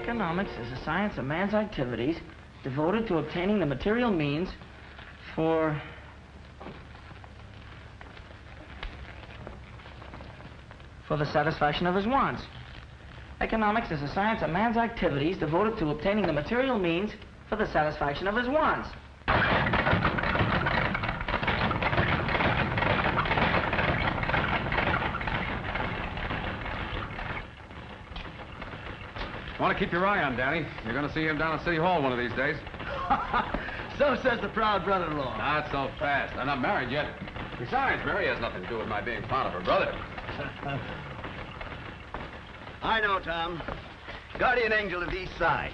Economics is the science of man's activities devoted to obtaining the material means for the satisfaction of his wants. Economics is the science of man's activities devoted to obtaining the material means for the satisfaction of his wants. Want to keep your eye on Danny. You're going to see him down at City Hall one of these days. So says the proud brother-in-law. Not so fast. I'm not married yet. Besides, Mary has nothing to do with my being fond of her brother. I know, Tom. Guardian angel of the East Side.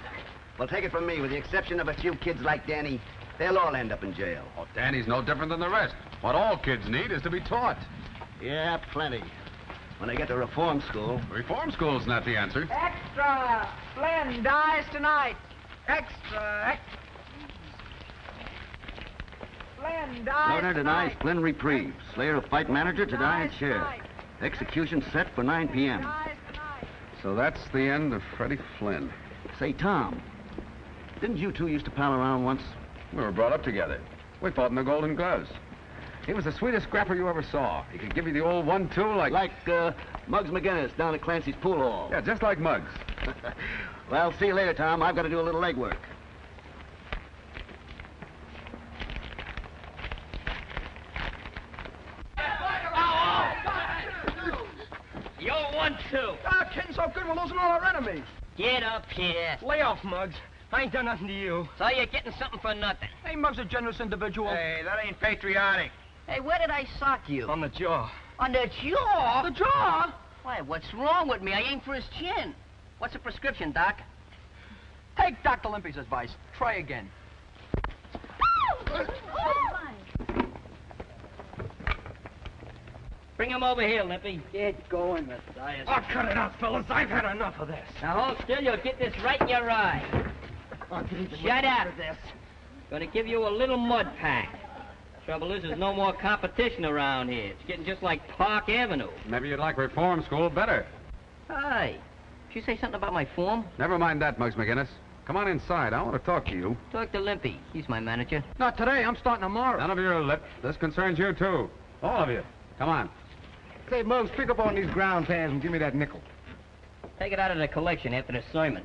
Well, take it from me, with the exception of a few kids like Danny, they'll all end up in jail. Oh, Danny's no different than the rest. What all kids need is to be taught. Yeah, plenty. When they get to reform school. Reform school's not the answer. Extra! Flynn dies tonight. Extra! Flynn dies Loner denies tonight. Flynn reprieve. Slayer of fight manager to die in chair. Execution set for 9 p.m. So that's the end of Freddie Flynn. Say, Tom, didn't you two used to pal around once? We were brought up together. We fought in the Golden Gloves. He was the sweetest scrapper you ever saw. He could give you the old 1-2 like... Like, Muggs McGinnis down at Clancy's pool hall. Yeah, just like Muggs. Well, see you later, Tom. I've got to do a little legwork. Yo, 1-2. Ah, getting so good, we're losing all our enemies. Get up here. Lay off, Muggs. I ain't done nothing to you. So you're getting something for nothing. Hey, Muggs, a generous individual. Hey, that ain't patriotic. Hey, where did I sock you? On the jaw. On the jaw? The jaw? Why, what's wrong with me? I aimed for his chin. What's the prescription, Doc? Take Dr. Limpy's advice. Try again. Bring him over here, Limpy. Get going, Matthias. Oh, cut it out, fellas. I've had enough of this. Now hold still, you'll get this right in your eye. Shut up. Gonna give you a little mud pack. Trouble is, there's no more competition around here. It's getting just like Park Avenue. Maybe you'd like reform school better. Hi. Did you say something about my form? Never mind that, Muggs McGinnis. Come on inside. I want to talk to you. Talk to Limpy. He's my manager. Not today. I'm starting tomorrow. None of your lip. This concerns you, too. All of you. Come on. Say, Muggs, pick up on these ground pans and give me that nickel. Take it out of the collection after the sermon.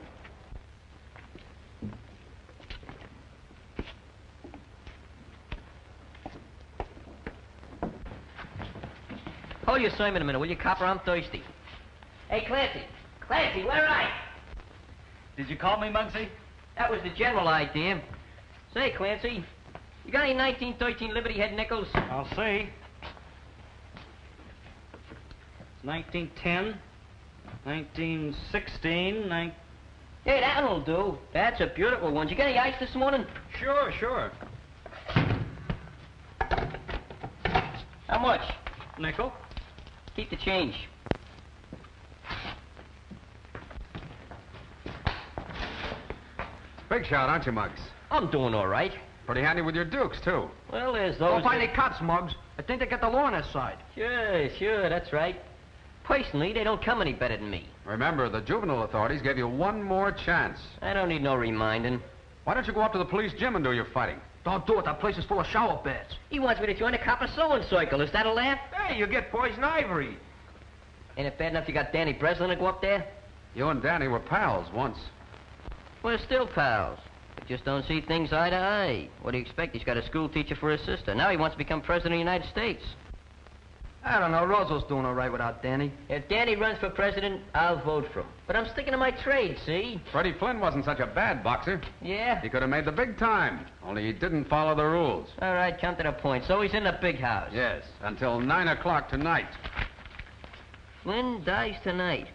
Hold your sermon a minute, will you, copper? I'm thirsty. Hey, Clancy. Clancy, where are you? Did you call me, Muggsy? That was the general idea. Say, Clancy, you got any 1913 Liberty Head nickels? I'll see. 1910, 1916, Hey, that'll do. That's a beautiful one. Did you get any ice this morning? Sure, sure. How much? Nickel. Keep the change. Big shot, aren't you, Muggs? I'm doing all right. Pretty handy with your dukes, too. Well, there's Don't those... find any cops, Muggs. I think they got the law on their side. Sure, that's right. Personally, they don't come any better than me. Remember, the juvenile authorities gave you one more chance. I don't need no reminding. Why don't you go up to the police gym and do your fighting? Don't do it. That place is full of shower beds. He wants me to join the copper sewing circle. Is that a laugh? Hey, you get poison ivory. Ain't it bad enough you got Danny Breslin to go up there? You and Danny were pals once. We're still pals. But just don't see things eye to eye. What do you expect? He's got a school teacher for his sister. Now he wants to become president of the United States. I don't know. Roosevelt doing all right without Danny. If Danny runs for president, I'll vote for him. But I'm sticking to my trade, see? Freddie Flynn wasn't such a bad boxer. Yeah? He could have made the big time, only he didn't follow the rules. All right, come to the point. So he's in the big house. Yes, until 9 o'clock tonight. Flynn dies tonight.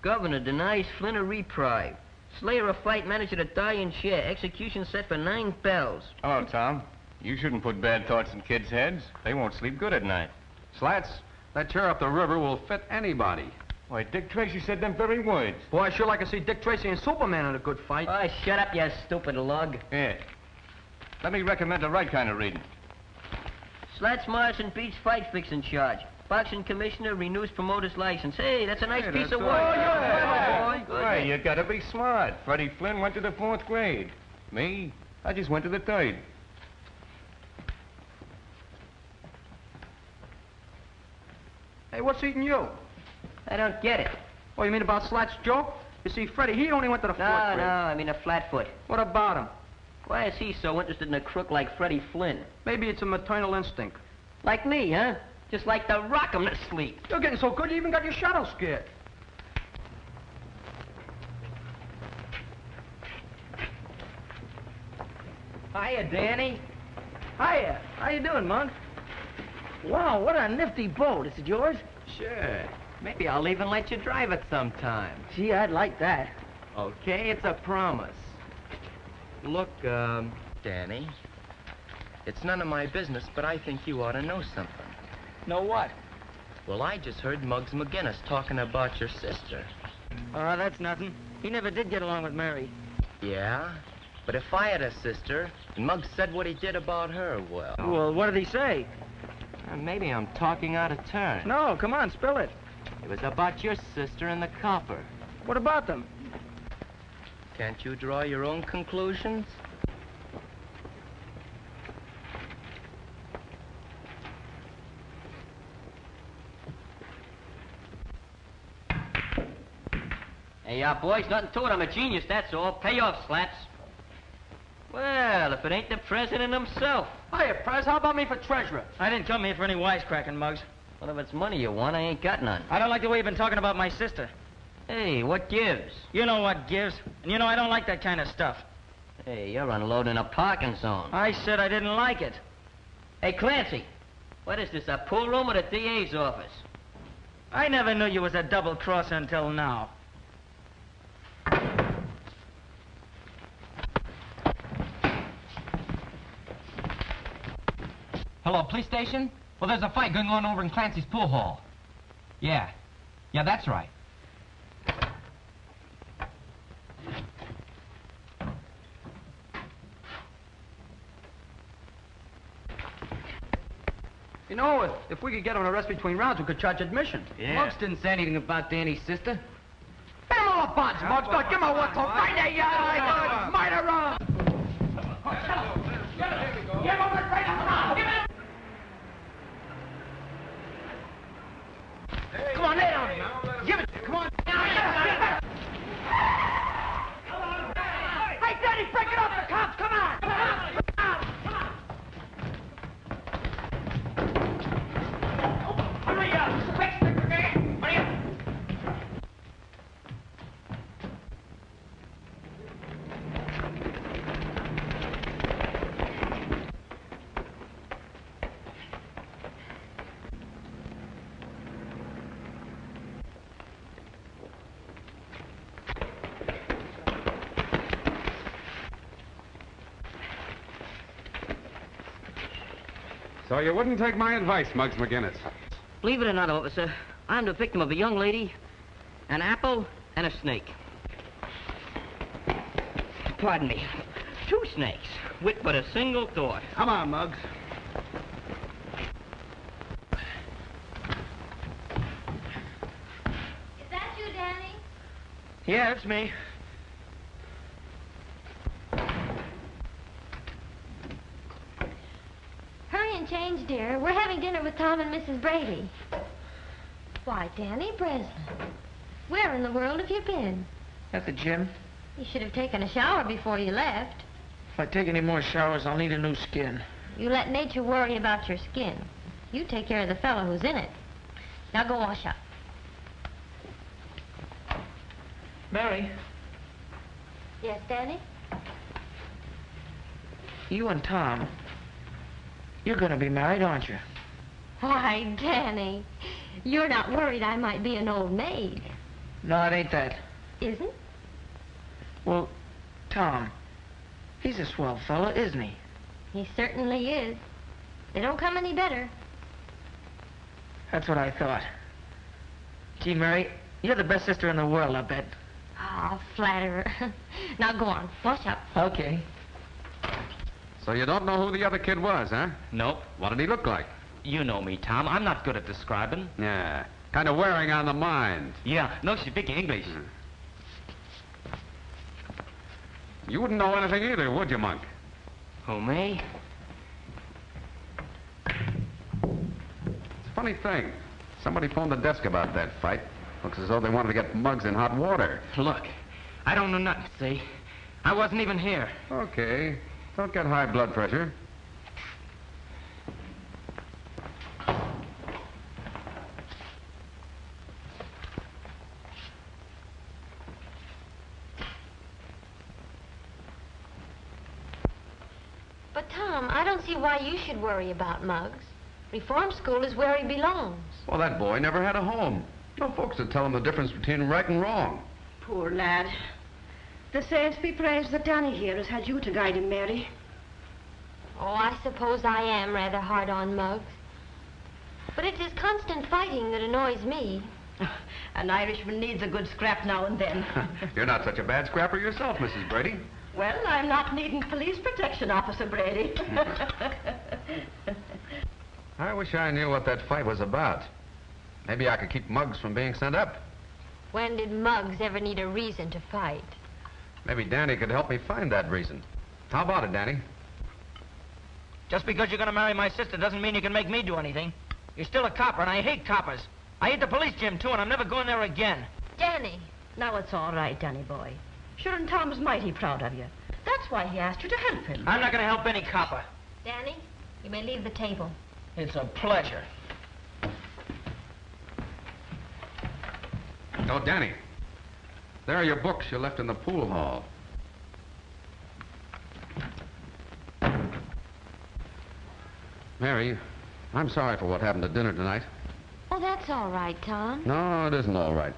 Governor denies Flynn a reprieve. Slayer of fight manager to die in chair. Execution set for 9 bells. Hello, Tom. You shouldn't put bad thoughts in kids' heads. They won't sleep good at night. Slats, that chair up the river will fit anybody. Why, Dick Tracy said them very words. Boy, I sure like to see Dick Tracy and Superman in a good fight. Oh, shut up, you stupid lug. Yeah. Let me recommend the right kind of reading. Slats Morrison beats fight fixing charge. Boxing commissioner renews promoter's license. Hey, that's a nice piece that's of work. all. Oh, you're clever, boy. Good. Why, you gotta be smart. Freddie Flynn went to the 4th grade. Me, I just went to the 3rd. Hey, what's eating you? I don't get it. Oh, you mean about Slat's joke? You see, Freddie, he only went to the 4th No, grade. I mean a flatfoot. What about him? Why is he so interested in a crook like Freddie Flynn? Maybe it's a maternal instinct. Like me, huh? Just like to rock 'em to sleep. You're getting so good you even got your shadow scared. Hiya, Danny. Hiya. How you doing, Mug? Wow, what a nifty boat. Is it yours? Sure. Maybe I'll even let you drive it sometime. Gee, I'd like that. Okay, it's a promise. Look, Danny, it's none of my business, but I think you ought to know something. Know what? Well, I just heard Muggs McGinnis talking about your sister. Oh, that's nothing. He never did get along with Mary. Yeah? But if I had a sister, and Muggs said what he did about her, well... Well, what did he say? Maybe I'm talking out of turn. No, come on, spill it. It was about your sister and the copper. What about them? Can't you draw your own conclusions? Hey, boys, nothing to it. I'm a genius, that's all. Pay off, Slats. Well, if it ain't the president himself. Hiya, Prez. How about me for treasurer? I didn't come here for any wisecracking, Muggs. Well, if it's money you want, I ain't got none. I don't like the way you've been talking about my sister. Hey, what gives? You know what gives. And you know I don't like that kind of stuff. Hey, you're unloading a parking zone. I said I didn't like it. Hey, Clancy, what is this, a pool room or the DA's office? I never knew you was a double-crosser until now. Hello, police station? Well, there's a fight going on over in Clancy's pool hall. Yeah. Yeah, that's right. You know, if we could get him an arrest between rounds, we could charge admission. Yeah. Muggs didn't say anything about Danny's sister. Get him all bonds, Muggs. God, give him a whistle right there, you murderer! Give him a straight up, give him! Come on, lay down. Give it. Come on. Hey, Danny, break it off the cops. Come on. Come on. Hurry up. Quick, hurry up. So you wouldn't take my advice, Muggs McGinnis. Believe it or not, officer, I'm the victim of a young lady, an apple, and a snake. Pardon me. 2 snakes, with but a single thought. Come on, Muggs. Is that you, Danny? Yeah, it's me. Hurry and change, dear. We're having dinner with Tom and Mrs. Brady. Why, Danny Breslin, where in the world have you been? At the gym. You should have taken a shower before you left. If I take any more showers, I'll need a new skin. You let nature worry about your skin. You take care of the fellow who's in it. Now go wash up. Mary, Yes, Danny? you and Tom, you're gonna be married, aren't you? Why, Danny, you're not worried I might be an old maid, No, it ain't that. isn't? Well, Tom, he's a swell fella, isn't he? He certainly is. They don't come any better. That's what I thought. Gee, Mary, you're the best sister in the world, I bet. Oh, flatterer. Now go on, wash up. Okay. So you don't know who the other kid was, huh? Nope. What did he look like? You know me, Tom. I'm not good at describing. Yeah, kind of wearing on the mind. Yeah, no speak English. You wouldn't know anything either, would you, Monk? Who, me? It's a funny thing. Somebody phoned the desk about that fight. Looks as though they wanted to get Muggs in hot water. Look, I don't know nothing, see? I wasn't even here. Okay. Don't get high blood pressure. But, Tom, I don't see why you should worry about Muggs. Reform school is where he belongs. Well, that boy never had a home. No folks to tell him the difference between right and wrong. Poor lad. The saints be praised that Danny here has had you to guide him, Mary. Oh, I suppose I am rather hard on Muggs. But it's his constant fighting that annoys me. An Irishman needs a good scrap now and then. You're not such a bad scrapper yourself, Mrs. Brady. Well, I'm not needing police protection, Officer Brady. I wish I knew what that fight was about. Maybe I could keep Muggs from being sent up. When did Muggs ever need a reason to fight? Maybe Danny could help me find that reason. How about it, Danny? Just because you're gonna marry my sister doesn't mean you can make me do anything. You're still a copper, and I hate coppers. I hate the police gym, too, and I'm never going there again. Danny. Now it's all right, Danny boy. Sure, and Tom's mighty proud of you. That's why he asked you to help him. I'm not gonna help any copper. Danny, you may leave the table. It's a pleasure. Oh, Danny. There are your books you left in the pool hall. Mary, I'm sorry for what happened at dinner tonight. Oh, that's all right, Tom. No, it isn't all right.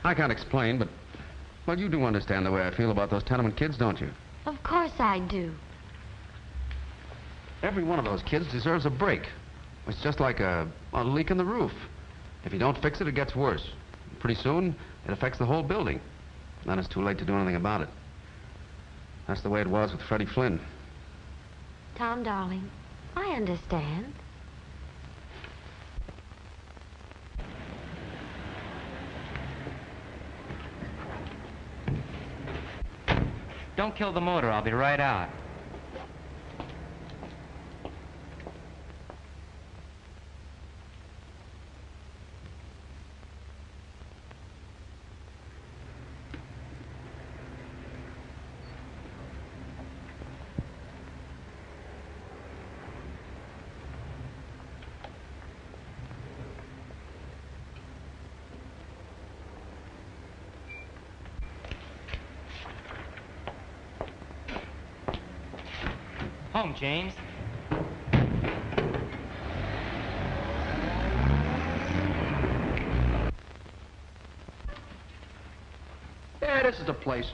I can't explain, but, well, you do understand the way I feel about those tenement kids, don't you? Of course I do. Every one of those kids deserves a break. It's just like a leak in the roof. If you don't fix it, it gets worse. Pretty soon, it affects the whole building. Then it's too late to do anything about it. That's the way it was with Freddie Flynn. Tom, darling, I understand. Don't kill the motor. I'll be right out. Home, James. Yeah, this is the place.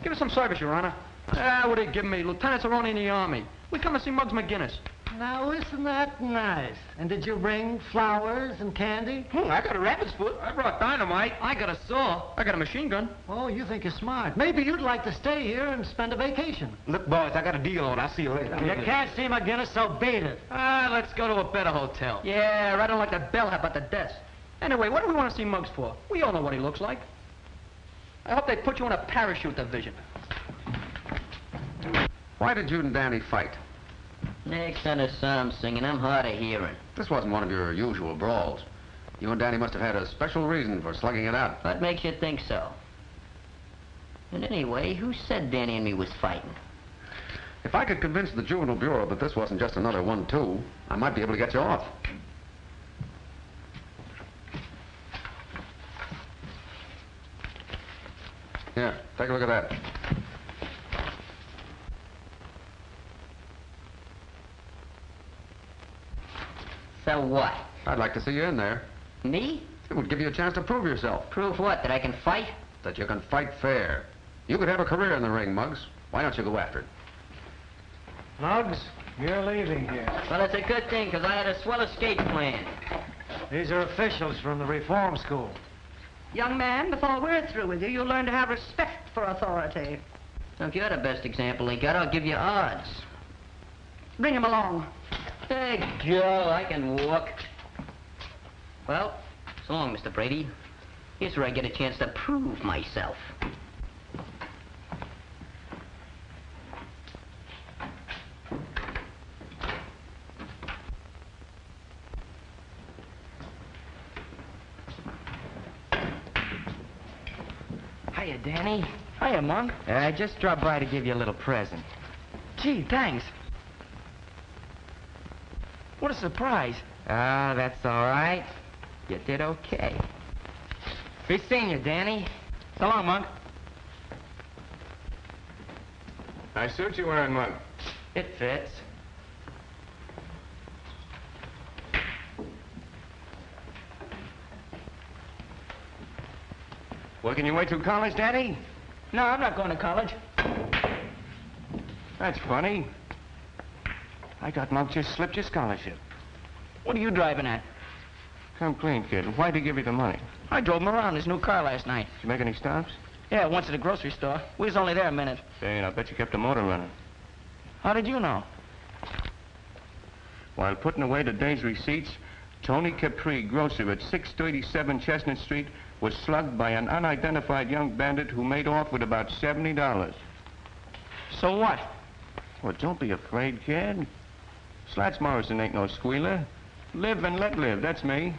Give us some service, Your Honor. What are you giving me? Lieutenants are only in the Army. We come to see Muggs McGinnis. Now, isn't that nice? And did you bring flowers and candy? I got a rabbit's foot. I brought dynamite. I got a saw. I got a machine gun. Oh, you think you're smart. Maybe you'd like to stay here and spend a vacation. Look, boys, I got a deal on. I'll see you later. You can't see McGinnis, so beat it. Let's go to a better hotel. Yeah, right on like the bellhop at the desk. Anyway, what do we want to see Muggs for? We all know what he looks like. I hope they put you in a parachute division. Why did you and Danny fight? Next on the psalm singing, I'm hard of hearing. This wasn't one of your usual brawls. You and Danny must have had a special reason for slugging it out. What makes you think so? And anyway, who said Danny and me was fighting? If I could convince the Juvenile Bureau that this wasn't just another 1-2, I might be able to get you off. Here, take a look at that. So what? I'd like to see you in there. Me? It would give you a chance to prove yourself. Prove what? That I can fight? That you can fight fair. You could have a career in the ring, Muggs. Why don't you go after it? Muggs, you're leaving here. Well, it's a good thing, because I had a swell escape plan. These are officials from the reform school. Young man, before we're through with you, you'll learn to have respect for authority. Now, if you're the best example he got, I'll give you odds. Bring him along. Hey, Joe, I can walk. Well, so long, Mr. Brady. Here's where I get a chance to prove myself. Hiya, Danny. Hiya, Monk. I just dropped by to give you a little present. Gee, thanks. What a surprise. Ah, that's all right. You did okay. Be seeing you, Danny. So long, Monk. Nice suit you're wearing, Mug. It fits. Working your way through college, Danny? No, I'm not going to college. That's funny. I got Mug just slipped your scholarship. What are you driving at? Come clean, kid. Why'd he give you the money? I drove him around his new car last night. Did you make any stops? Yeah, once at the grocery store. We was only there a minute. Say, and I bet you kept the motor running. How did you know? While putting away the day's receipts, Tony Capri, grocer at 637 Chestnut Street, was slugged by an unidentified young bandit who made off with about $70. So what? Well, don't be afraid, kid. Slats Morrison ain't no squealer. Live and let live, that's me.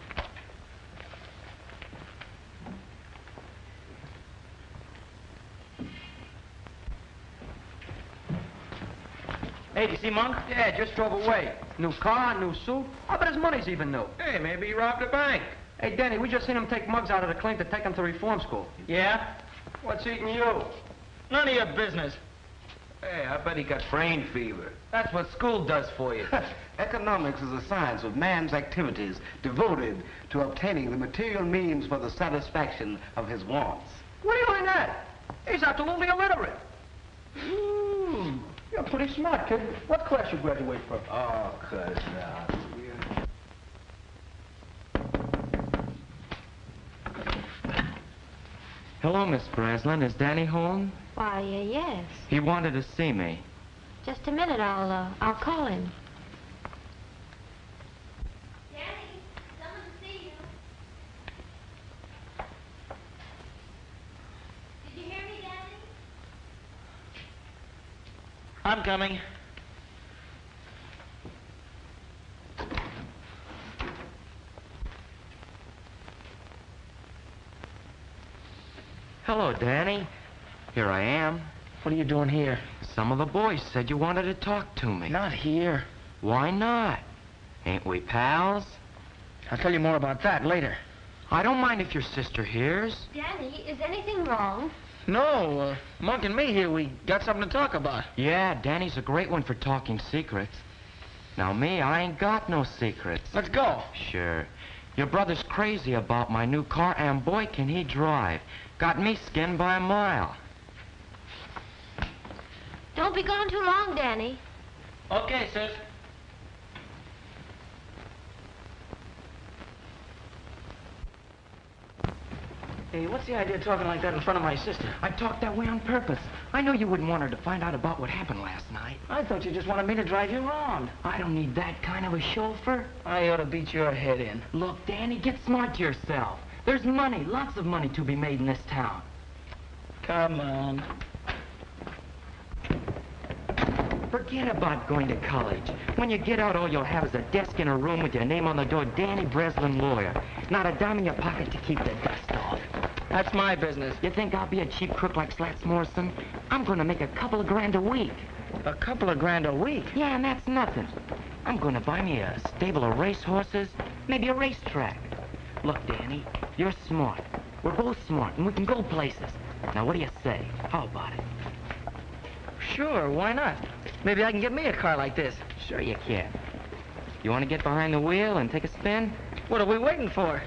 Hey, do you see Monk? Yeah, just drove away. New car, new suit. I bet his money's even new. Hey, maybe he robbed a bank. Hey, Danny, we just seen him take Muggs out of the clink to take him to reform school. Yeah? What's eating you? None of your business. Hey, I bet he got brain fever. That's what school does for you. Economics is a science of man's activities devoted to obtaining the material means for the satisfaction of his wants. What are you doing at? He's absolutely illiterate. You're pretty smart, kid. What class you graduate from? Oh, cuz Hello, Miss Breslin. Is Danny home? Why, yes. He wanted to see me. Just a minute, I'll call him. Danny, someone to see you. Did you hear me, Danny? I'm coming. Hello, Danny. Here I am. What are you doing here? Some of the boys said you wanted to talk to me. Not here. Why not? Ain't we pals? I'll tell you more about that later. I don't mind if your sister hears. Danny, is anything wrong? No, Monk and me here, we got something to talk about. Yeah, Danny's a great one for talking secrets. Now, me, I ain't got no secrets. Let's go. Sure. Your brother's crazy about my new car, and boy, can he drive. Got me skinned by a mile. Don't be gone too long, Danny. Okay, sis. Hey, what's the idea of talking like that in front of my sister? I talked that way on purpose. I know you wouldn't want her to find out about what happened last night. I thought you just wanted me to drive you around. I don't need that kind of a chauffeur. I ought to beat your head in. Look, Danny, get smart to yourself. There's money, lots of money to be made in this town. Come on. Forget about going to college. When you get out, all you'll have is a desk in a room with your name on the door, Danny Breslin, lawyer. Not a dime in your pocket to keep the dust off. That's my business. You think I'll be a cheap crook like Slats Morrison? I'm going to make a couple of grand a week. A couple of grand a week? Yeah, and that's nothing. I'm going to buy me a stable of racehorses, maybe a racetrack. Look, Danny, you're smart. We're both smart, and we can go places. Now, what do you say? How about it? Sure, why not? Maybe I can get me a car like this. Sure you can. You want to get behind the wheel and take a spin? What are we waiting for?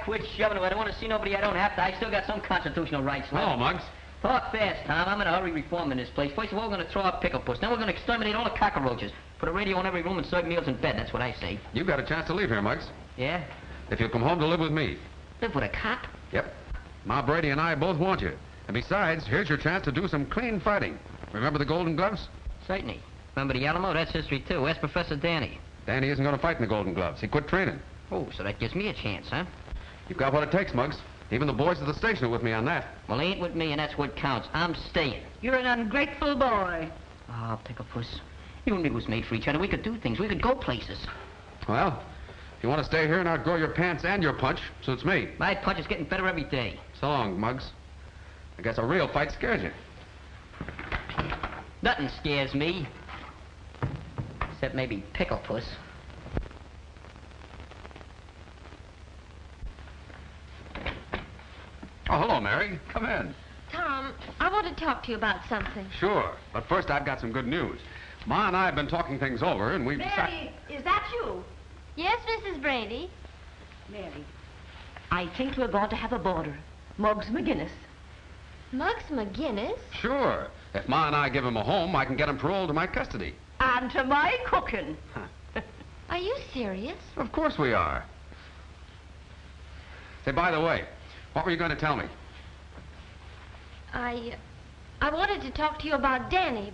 Quit shoving him. I don't want to see nobody I don't have to. I still got some constitutional rights left. Hello, Muggs. Talk fast, Tom. I'm in a hurry reforming this place. First of all, we're going to throw out Pickle Puss. Then we're going to exterminate all the cockroaches. Put a radio in every room and serve meals in bed. That's what I say. You've got a chance to leave here, Muggs. Yeah? If you'll come home to live with me. Live with a cop? Yep. Ma Brady and I both want you. And besides, here's your chance to do some clean fighting. Remember the Golden Gloves? Certainly. Remember the Alamo? That's history, too. Ask Professor Danny. Danny isn't going to fight in the Golden Gloves. He quit training. Oh, so that gives me a chance, huh? You've got what it takes, Muggs. Even the boys at the station are with me on that. Well, he ain't with me, and that's what counts. I'm staying. You're an ungrateful boy. Oh, Pickle Puss. You and me was made for each other. We could do things. We could go places. Well, if you want to stay here and outgrow your pants and your punch, suits me. My punch is getting better every day. So long, Muggs. I guess a real fight scares you. Nothing scares me. Except maybe Pickle Puss. Oh, hello, Mary. Come in. Tom, I want to talk to you about something. Sure. But first, I've got some good news. Ma and I have been talking things over, and we've decided... Mary, is that you? Yes, Mrs. Brady. Mary, I think we're going to have a boarder. Muggs McGinnis. Muggs McGinnis? Sure. If Ma and I give him a home, I can get him paroled to my custody. And to my cooking. Are you serious? Of course we are. Say, by the way, what were you going to tell me? I wanted to talk to you about Danny,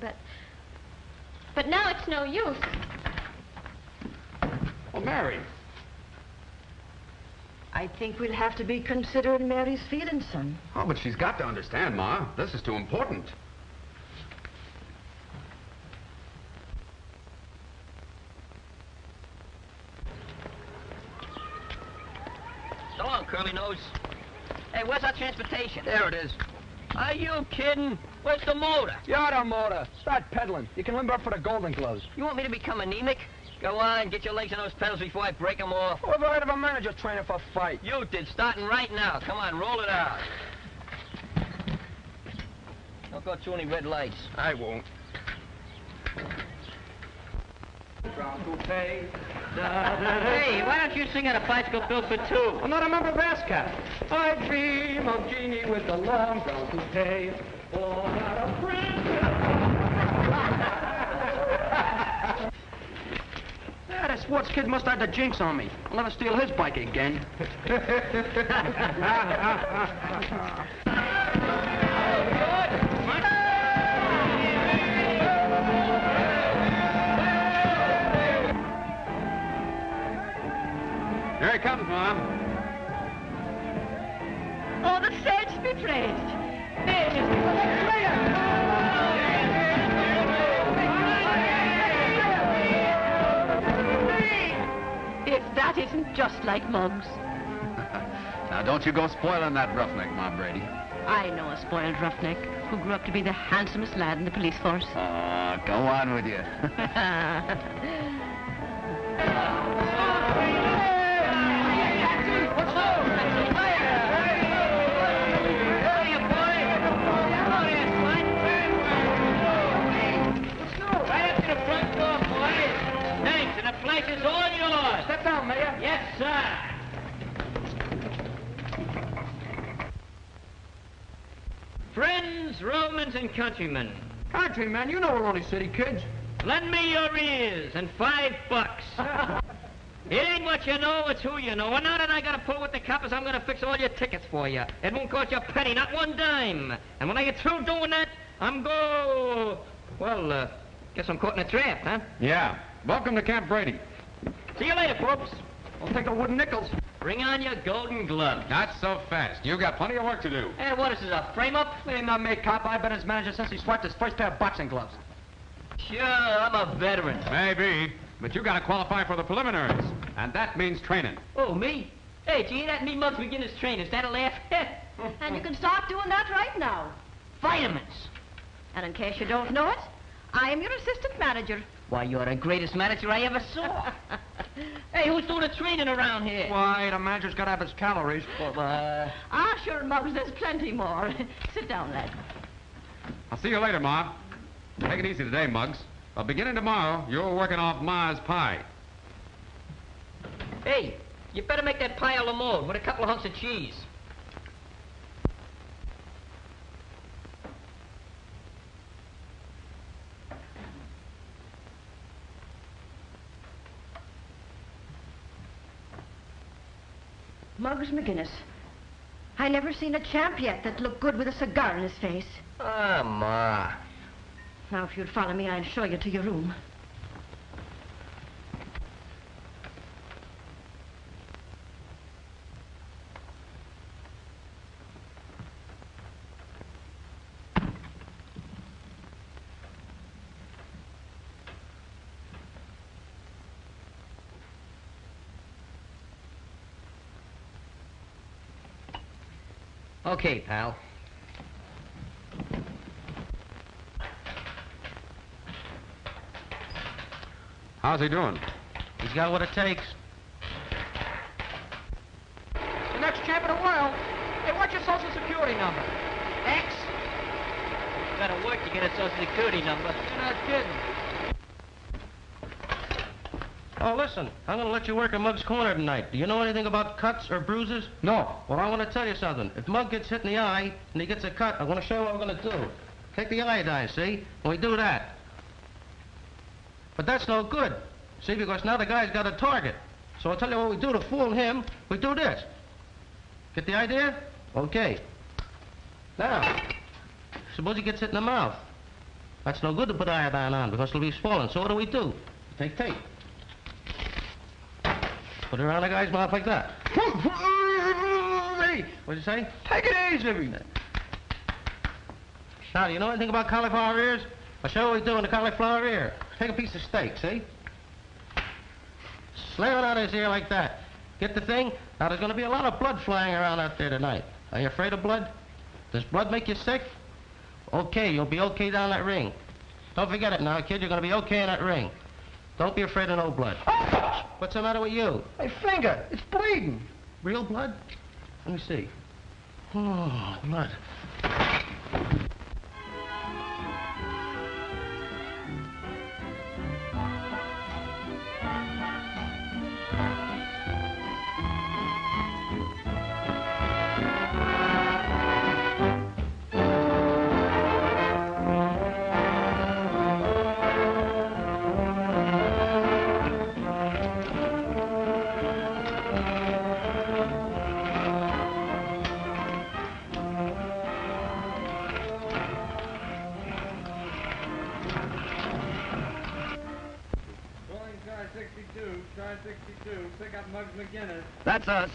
but now it's no use. Well, Mary. I think we'll have to be considering Mary's feelings, son. Oh, but she's got to understand, Ma. This is too important. So long, Curly Nose. Hey, where's our transportation? There it is. Are you kidding? Where's the motor? You're the motor. Start pedaling. You can limber up for the Golden Gloves. You want me to become anemic? Go on, get your legs on those pedals before I break them off. Who ever heard of a manager training for a fight? You did, starting right now. Come on, roll it out. Don't go through any red lights. I won't. Hey, why don't you sing out a bicycle bill for two? I'm not a member of ASCAP. I dream of Jeannie with the long brown toupee. Oh, not a Yeah, that sports kid must have the jinx on me. I'll never steal his bike again. Here he comes, Mom. Oh, the saints be praised. Hey, if that isn't just like Muggs. Now, don't you go spoiling that roughneck, Ma Brady. I know a spoiled roughneck who grew up to be the handsomest lad in the police force. Oh, go on with you. Place is all yours. Step down, Mayor. Yes, sir. Friends, Romans, and countrymen. Countryman, you know we're only city kids. Lend me your ears and $5. It ain't what you know, it's who you know. And now that I got to pull with the coppers, I'm going to fix all your tickets for you. It won't cost you a penny, not one dime. And when I get through doing that, guess I'm caught in a trap, huh? Yeah. Welcome to Camp Brady. See you later, folks. I'll take the wooden nickels. Bring on your golden gloves. Not so fast. You've got plenty of work to do. Hey, what is this, a frame-up? Ain't not me, cop. I've been his manager since he swiped his first pair of boxing gloves. Sure, I'm a veteran. Maybe, but you got to qualify for the preliminaries, and that means training. Oh, me? Hey, gee, that me Muggs McGinnis train. Is that a laugh? And you can start doing that right now. Vitamins. And in case you don't know it, I am your assistant manager. Why, you're the greatest manager I ever saw. Hey, who's doing the training around here? Why, the manager's got to have his calories. Sure, Muggs, there's plenty more. Sit down, lad. I'll see you later, Ma. Take it easy today, Muggs. Well, beginning tomorrow, you're working off Ma's pie. Hey, you better make that pie a la mode with a couple of hunks of cheese. Muggs McGinnis. I never seen a champ yet that looked good with a cigar in his face. Ah, Ma. Now, if you'd follow me, I'll show you to your room. Okay, pal. How's he doing? He's got what it takes. The next champ in the world. Hey, what's your social security number? X? You gotta work to get a social security number. You're not kidding. Oh, listen, I'm going to let you work at Mug's Corner tonight. Do you know anything about cuts or bruises? No. Well, I want to tell you something. If Mug gets hit in the eye and he gets a cut, I'm going to show you what we're going to do. Take the iodine, see? And we do that. But that's no good. See, because now the guy's got a target. So I'll tell you what we do to fool him. We do this. Get the idea? Okay. Now, suppose he gets hit in the mouth. That's no good to put iodine on because it'll be swollen. So what do? We take tape. Put it around the guy's mouth like that. What'd you say? Take it easy. Now, do you know anything about cauliflower ears? I'll show you what we do in the cauliflower ear. Take a piece of steak, see? Slam it out his ear like that. Get the thing? Now, there's going to be a lot of blood flying around out there tonight. Are you afraid of blood? Does blood make you sick? Okay, you'll be okay down that ring. Don't forget it now, kid. You're going to be okay in that ring. Don't be afraid of no blood. What's the matter with you? My finger. It's bleeding. Real blood? Let me see. Oh, blood. That's us.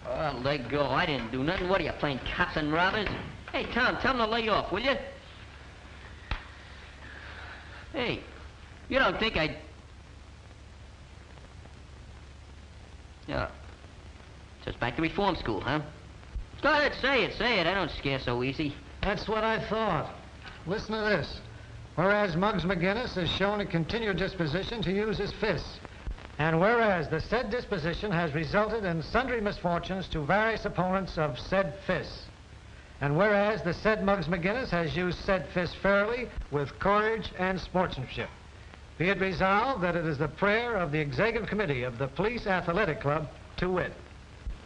Oh, let go. I didn't do nothing. What are you, playing cops and robbers? Hey, Tom, tell them to lay off, will you? Hey, you don't think I'd... Yeah. Just back to reform school, huh? Go ahead, say it. I don't scare so easy. That's what I thought. Listen to this. Whereas Muggs McGinnis has shown a continued disposition to use his fists. And whereas the said disposition has resulted in sundry misfortunes to various opponents of said fists. And whereas the said Muggs McGinnis has used said fists fairly, with courage and sportsmanship. Be it resolved that it is the prayer of the Executive Committee of the Police Athletic Club, to wit,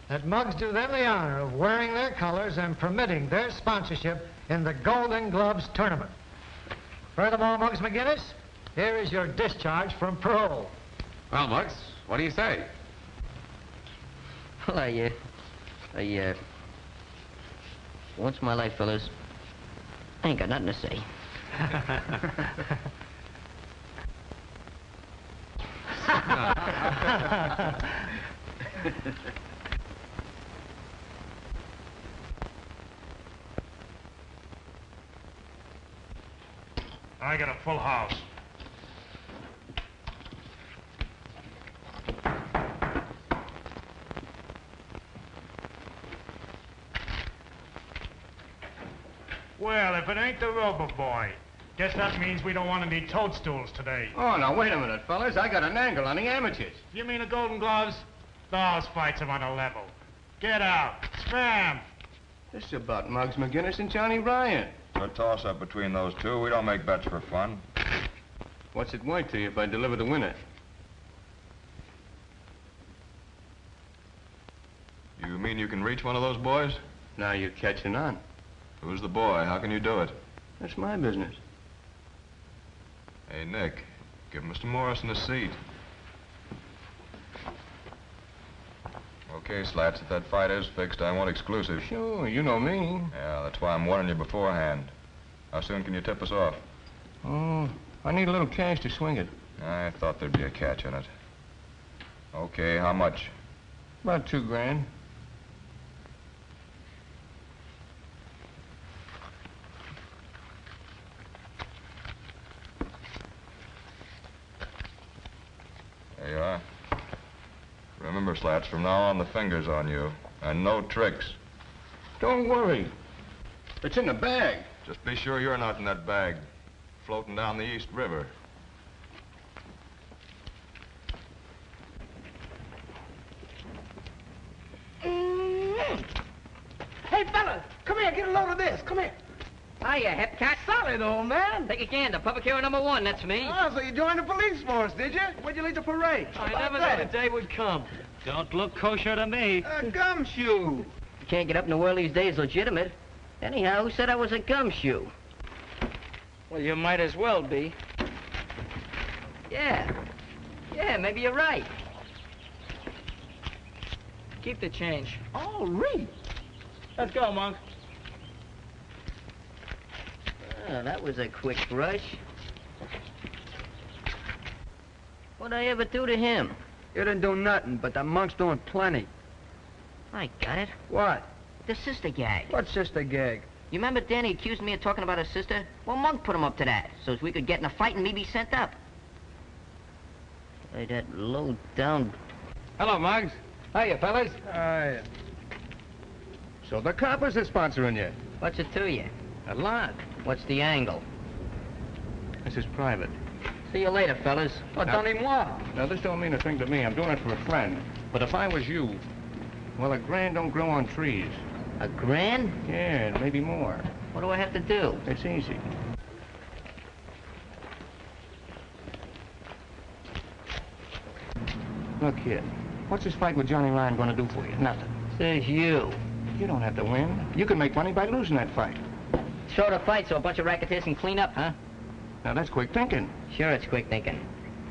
that Muggs do them the honor of wearing their colors and permitting their sponsorship in the Golden Gloves tournament. Furthermore, Muggs McGinnis, here is your discharge from parole. Well, Muggs, what do you say? Well, once in my life, fellas, I ain't got nothing to say. I got a full house. Well, if it ain't the rubber boy. Guess that means we don't want any toadstools today. Oh, now, wait a minute, fellas. I got an angle on the amateurs. You mean the Golden Gloves? Those fights are on a level. Get out. Spam. This is about Muggs McGinnis and Johnny Ryan. A toss-up between those two. We don't make bets for fun. What's it worth to you if I deliver the winner? You mean you can reach one of those boys? Now you're catching on. Who's the boy? How can you do it? That's my business. Hey, Nick, give Mr. Morrison a seat. Okay, Slats, if that fight is fixed, I want exclusive. Sure, you know me. Yeah, that's why I'm warning you beforehand. How soon can you tip us off? Oh, I need a little cash to swing it. I thought there'd be a catch in it. Okay, how much? About $2 grand. There you are. Remember, Slats, from now on the finger's on you. And no tricks. Don't worry. It's in the bag. Just be sure you're not in that bag, floating down the East River. Hey, fella, come here, get a load of this. Come here. Hiya, Hepcat. Solid, old man. Take a gander. Public hero number 1, that's me. Oh, so you joined the police force, did you? When'd you leave the parade? I never knew the day would come. Don't look kosher to me. A gumshoe. You can't get up in the world these days legitimate. Anyhow, who said I was a gumshoe? Well, you might as well be. Yeah. Yeah, maybe you're right. Keep the change. Oh, Reed. Let's go, Monk. Oh, that was a quick rush. What'd I ever do to him? You didn't do nothing, but the monk's doing plenty. I got it. What? The sister gag. What sister gag? You remember Danny accused me of talking about his sister? Well, Monk put him up to that, so as we could get in a fight and me be sent up. Hey, that low-down... Hello, Muggs. Hiya, fellas. Hiya. So the coppers are sponsoring you. What's it to you? A lot. What's the angle? This is private. See you later, fellas. What, done him what? Now, this don't mean a thing to me. I'm doing it for a friend. But if I was you, well, $1 grand don't grow on trees. $1 grand? Yeah, maybe more. What do I have to do? It's easy. Look, kid, what's this fight with Johnny Ryan going to do for you? Nothing. Says you. You don't have to win. You can make money by losing that fight. Show the fight so a bunch of racketeers can clean up, huh? Now, that's quick thinking. Sure, it's quick thinking.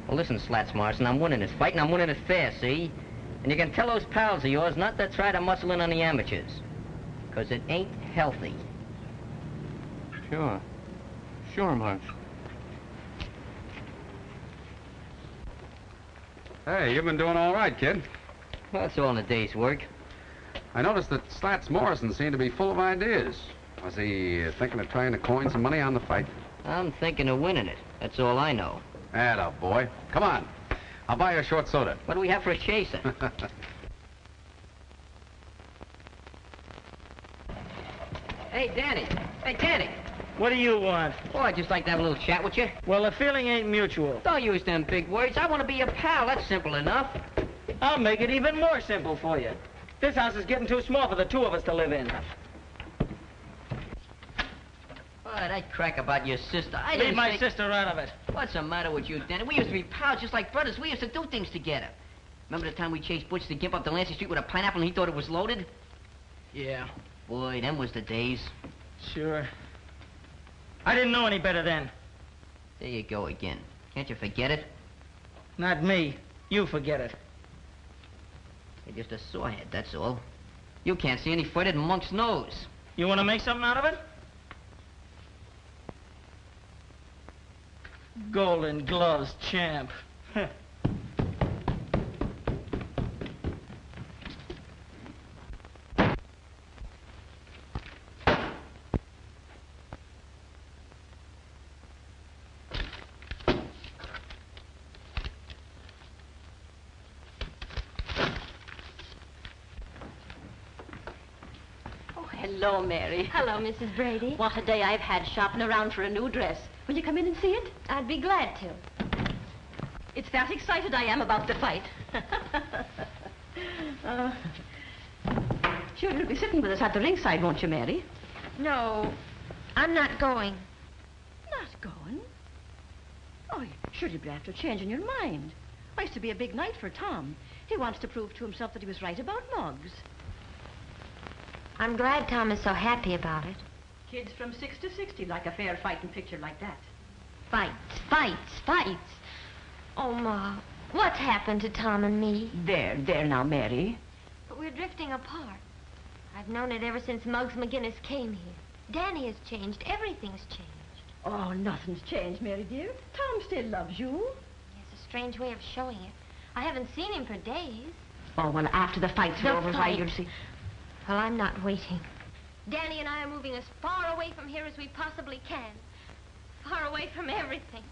Well, listen, Slats Morrison, I'm winning this fight, and I'm winning it fair, see? And you can tell those pals of yours not to try to muscle in on the amateurs. Because it ain't healthy. Sure. Sure, Muggs. Hey, you've been doing all right, kid. Well, that's all in a day's work. I noticed that Slats Morrison seemed to be full of ideas. Was he thinking of trying to coin some money on the fight? I'm thinking of winning it. That's all I know. Atta boy. Come on. I'll buy you a short soda. What do we have for a chaser? Hey, Danny. Hey, Danny. What do you want? Oh, I'd just like to have a little chat with you. Well, the feeling ain't mutual. Don't use them big words. I want to be your pal. That's simple enough. I'll make it even more simple for you. This house is getting too small for the two of us to live in. Oh, that crack about your sister. I Leave didn't my say... sister out of it. What's the matter with you, Danny? We used to be pals just like brothers. We used to do things together. Remember the time we chased Butch the Gimp up Delancey Street with a pineapple and he thought it was loaded? Yeah. Boy, them was the days. Sure. I didn't know any better then. There you go again. Can't you forget it? Not me. You forget it. You're just a sorehead, that's all. You can't see any further than Monk's nose. You want to make something out of it? Golden Gloves champ. Hello, Mary. Hello, Mrs. Brady. What a day I've had shopping around for a new dress. Will you come in and see it? I'd be glad to. It's that excited I am about the fight. Sure, you'll be sitting with us at the ringside, won't you, Mary? No, I'm not going. Not going? Oh, sure, you'll be after changing your mind. Oh, it's to be a big night for Tom. He wants to prove to himself that he was right about Muggs. I'm glad Tom is so happy about it. Kids from 6 to 60 like a fair fighting picture like that. Fights, fights, fights. Oh, Ma, what's happened to Tom and me? There now, Mary. But we're drifting apart. I've known it ever since Muggs McGinnis came here. Danny has changed. Everything's changed. Oh, nothing's changed, Mary dear. Tom still loves you. It's a strange way of showing it. I haven't seen him for days. Oh, well, after the fight's over, why, you'll see. Well, I'm not waiting. Danny and I are moving as far away from here as we possibly can. Far away from everything.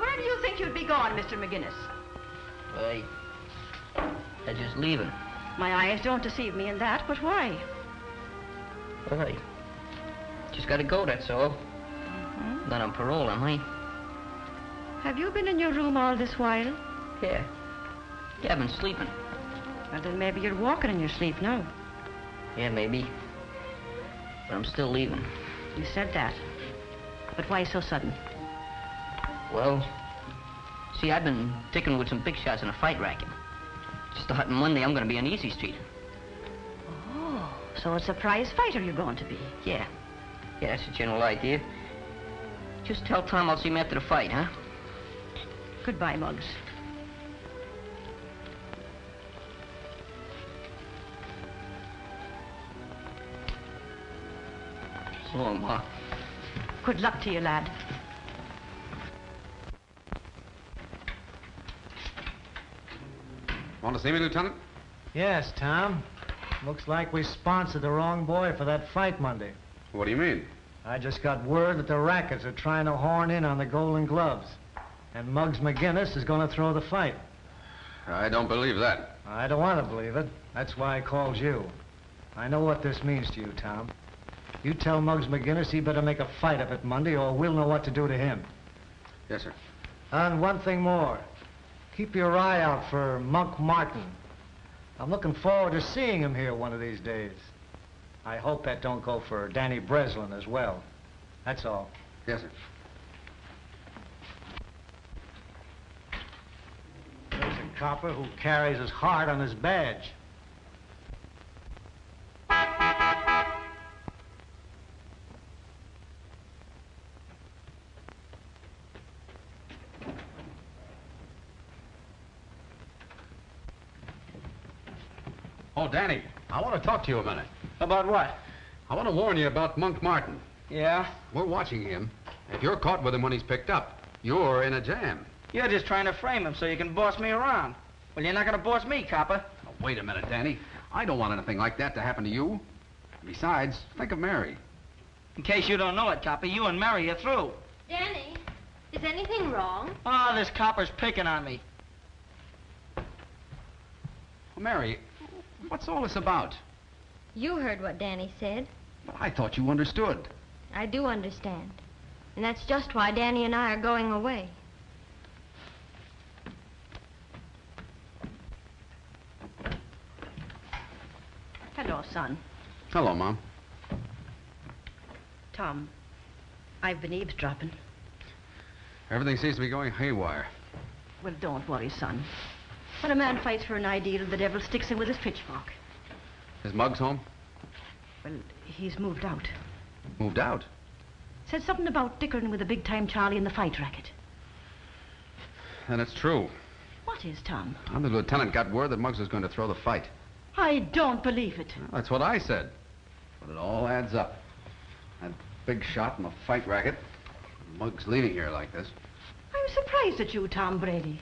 Where do you think you'd be going, Mr. McGinnis? They're just leaving. My eyes don't deceive me in that, but why? Why? Just gotta go, that's all. Not on parole, am I? Have you been in your room all this while? Yeah. Yeah, I've been sleeping. Well, then maybe you're walking in your sleep now. Yeah, maybe. But I'm still leaving. You said that. But why so sudden? Well, see, I've been ticking with some big shots in a fight racket. Starting Monday, I'm gonna be on Easy Street. Oh, so it's a prize fighter you're going to be. Yeah. Yeah, that's the general idea. Just tell Tom I'll see him after the fight, huh? Goodbye, Muggs. So long, Ma. Good luck to you, lad. Want to see me, Lieutenant? Yes, Tom. Looks like we sponsored the wrong boy for that fight Monday. What do you mean? I just got word that the Rackets are trying to horn in on the Golden Gloves. And Muggs McGinnis is going to throw the fight. I don't believe that. I don't want to believe it. That's why I called you. I know what this means to you, Tom. You tell Muggs McGinnis he better make a fight of it Monday, or we'll know what to do to him. Yes, sir. And one thing more. Keep your eye out for Monk Martin. I'm looking forward to seeing him here one of these days. I hope that don't go for Danny Breslin as well. That's all. Yes, sir. There's a copper who carries his heart on his badge. Oh, Danny, I want to talk to you a minute. About what? I want to warn you about Monk Martin. Yeah? We're watching him. If you're caught with him when he's picked up, you're in a jam. You're just trying to frame him so you can boss me around. Well, you're not going to boss me, copper. Oh, wait a minute, Danny. I don't want anything like that to happen to you. Besides, think of Mary. In case you don't know it, copper, you and Mary are through. Danny, is anything wrong? Oh, this copper's picking on me. Well, Mary, what's all this about? You heard what Danny said. Well, I thought you understood. I do understand. And that's just why Danny and I are going away. Hello, son. Hello, Mom. Tom, I've been eavesdropping. Everything seems to be going haywire. Well, don't worry, son. When a man fights for an ideal, the devil sticks him with his pitchfork. Is Muggs home? Well, he's moved out. Moved out? Said something about dickering with a big-time Charlie in the fight racket. Then it's true. What is, Tom? The lieutenant got word that Muggs was going to throw the fight. I don't believe it. Well, that's what I said. But it all adds up. That big shot in the fight racket. Muggs leaving here like this. I'm surprised at you, Tom Brady.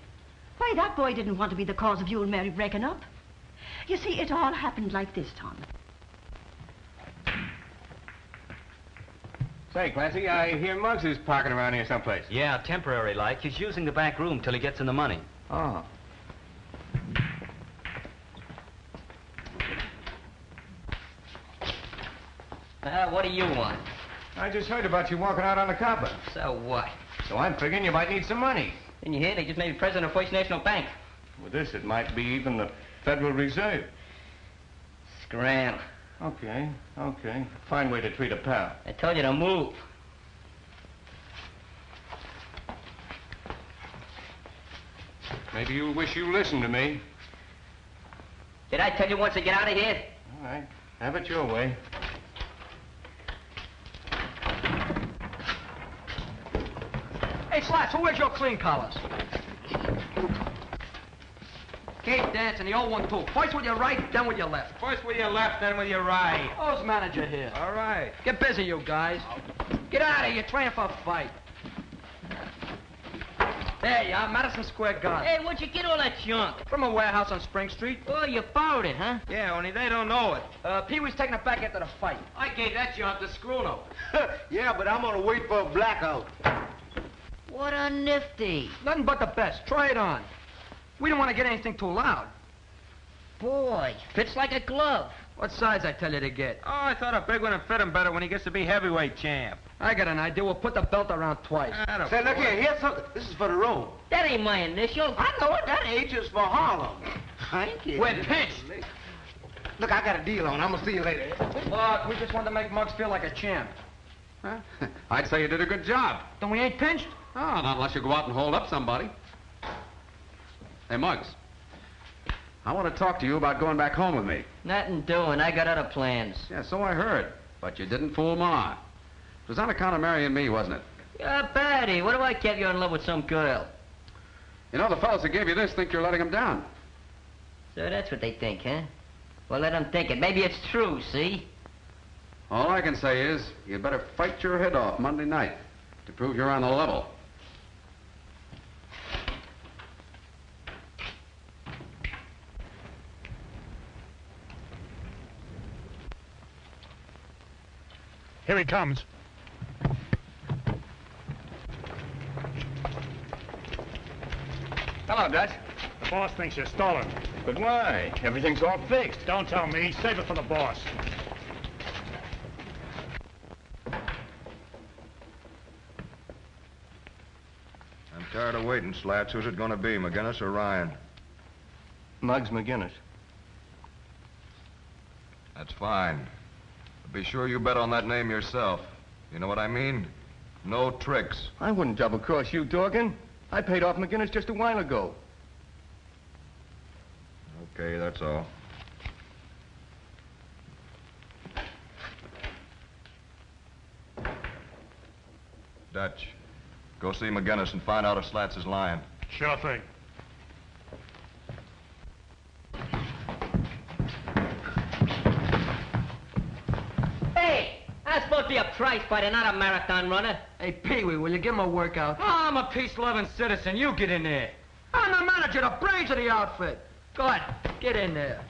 Why, that boy didn't want to be the cause of you and Mary breaking up. You see, it all happened like this, Tom. Say, Clancy, I hear Muggs is parking around here someplace. Yeah, temporary like. He's using the back room till he gets in the money. Oh. What do you want? I just heard about you walking out on the copper. So what? So I'm figuring you might need some money. Didn't you hear? They just made me president of First National Bank. With this, it might be even the Federal Reserve. Scram. Okay. Fine way to treat a pal. I told you to move. Maybe you'll wish you listened to me. Did I tell you once to get out of here? All right. Have it your way. Hey, Slats, who wears your clean collars? Keep dancing, the old one, too. First with your right, then with your left. First with your left, then with your right. Who's manager here? All right. Get busy, you guys. Get out of here, you're training for a fight. There you are, Madison Square Garden. Hey, where'd you get all that junk? From a warehouse on Spring Street. Oh, you borrowed it, huh? Yeah, only they don't know it. Pee-wee's taking it back after the fight. I gave that junk to Scruno. Yeah, but I'm gonna wait for a blackout. What a nifty. Nothing but the best. Try it on. We don't want to get anything too loud. Boy, fits like a glove. What size I tell you to get? Oh, I thought a big one would fit him better when he gets to be heavyweight champ. I got an idea. We'll put the belt around twice. Say, look here, here's something. This is for the road. That ain't my initials. I know it. That H is for Harlem. I ain't kidding. We're pinched. Look, I got a deal on. I'm gonna see you later. Look, we just wanted to make Muggs feel like a champ. Huh? I'd say you did a good job. Then we ain't pinched? Oh, not unless you go out and hold up somebody. Hey, Muggs. I want to talk to you about going back home with me. Nothing doing. I got other plans. Yeah, so I heard. But you didn't fool Ma. It was on account of marrying me, wasn't it? Yeah, Patty, what do I get you in love with some girl? You know, the fellows that gave you this think you're letting them down. So that's what they think, huh? Well, let them think it. Maybe it's true, see? All I can say is, you better fight your head off Monday night to prove you're on the level. Here he comes. Hello, Dutch. The boss thinks you're stolen. But why? Everything's all fixed. Don't tell me. Save it for the boss. I'm tired of waiting, Slats. Who's it going to be, McGinnis or Ryan? Muggs McGinnis. That's fine. But be sure you bet on that name yourself. You know what I mean? No tricks. I wouldn't double-cross you, Dorgan. I paid off McGinnis just a while ago. Okay, that's all. Dutch, go see McGinnis and find out if Slats is lying. Sure thing. Hey, I'm supposed to be a prize fighter, not a marathon runner. Hey, Pee-wee, will you give him a workout? Oh, I'm a peace-loving citizen. You get in there. I'm the manager, the brains of the outfit. Go on, get in there.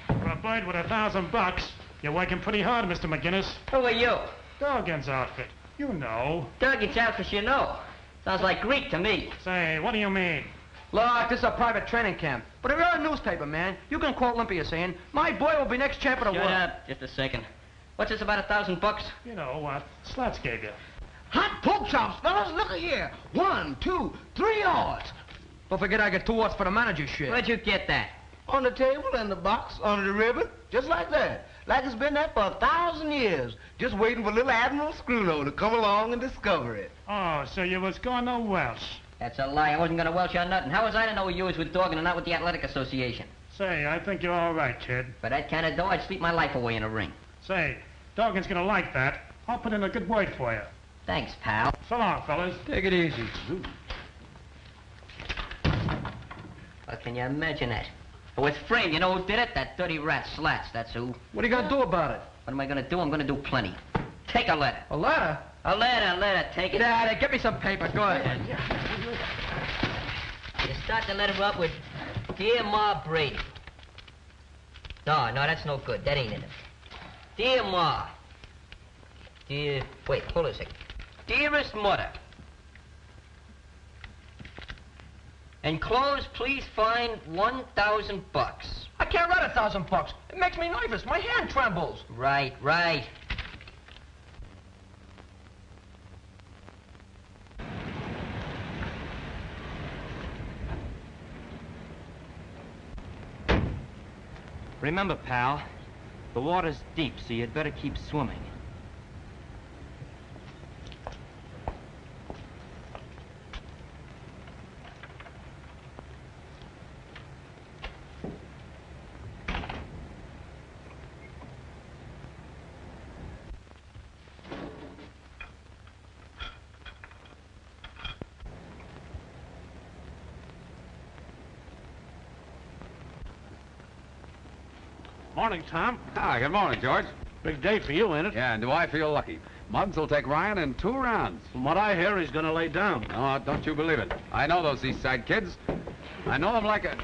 For a bird with $1,000, you're working pretty hard, Mr. McGinnis. Who are you? Dorgan's outfit. You know. Dougie outfit, you know. Sounds like Greek to me. Say, what do you mean? Look, this is a private training camp. But if you're a newspaper man, you can quote Limpy as saying, my boy will be next champ of the Shut world. up. Just a second. What's this about $1,000? You know what? Slats gave you. Hot pork chops, fellas. Look at here. 1, 2, 3 yards. Don't forget I get 2 odds for the manager shit. Where'd you get that? On the table and the box, under the ribbon. Just like that. Like it's been there for 1,000 years. Just waiting for little Admiral Scruno to come along and discover it. Oh, so you was going to Welsh. That's a lie. I wasn't going to welch on nothing. How was I to know you was with Dorgan and not with the Athletic Association? Say, I think you're all right, kid. For that kind of dough, I'd sleep my life away in a ring. Say, Dorgan's gonna like that. I'll put in a good word for you. Thanks, pal. So long, fellas. Take it easy. Well, can you imagine that? But with Frame, you know who did it? That dirty rat, Slats, that's who. What are you gonna do about it? What am I gonna do? I'm gonna do plenty. Take a letter. A letter? I'll let her take it. Dad, get me some paper. Go ahead. You start the letter up with, Dear Ma Brady. No, that's no good. That ain't in it. Dear Ma. Wait, hold on a second. Dearest Mother. Enclosed, please find $1,000. I can't write $1,000. It makes me nervous. My hand trembles. Right. Remember, pal, the water's deep, so you'd better keep swimming. Morning, Tom. Ah, good morning, George. Big day for you, ain't it? Yeah, and do I feel lucky? Muggs will take Ryan in 2 rounds. From what I hear, he's gonna lay down. No, don't you believe it. I know those East Side kids. I know them like a...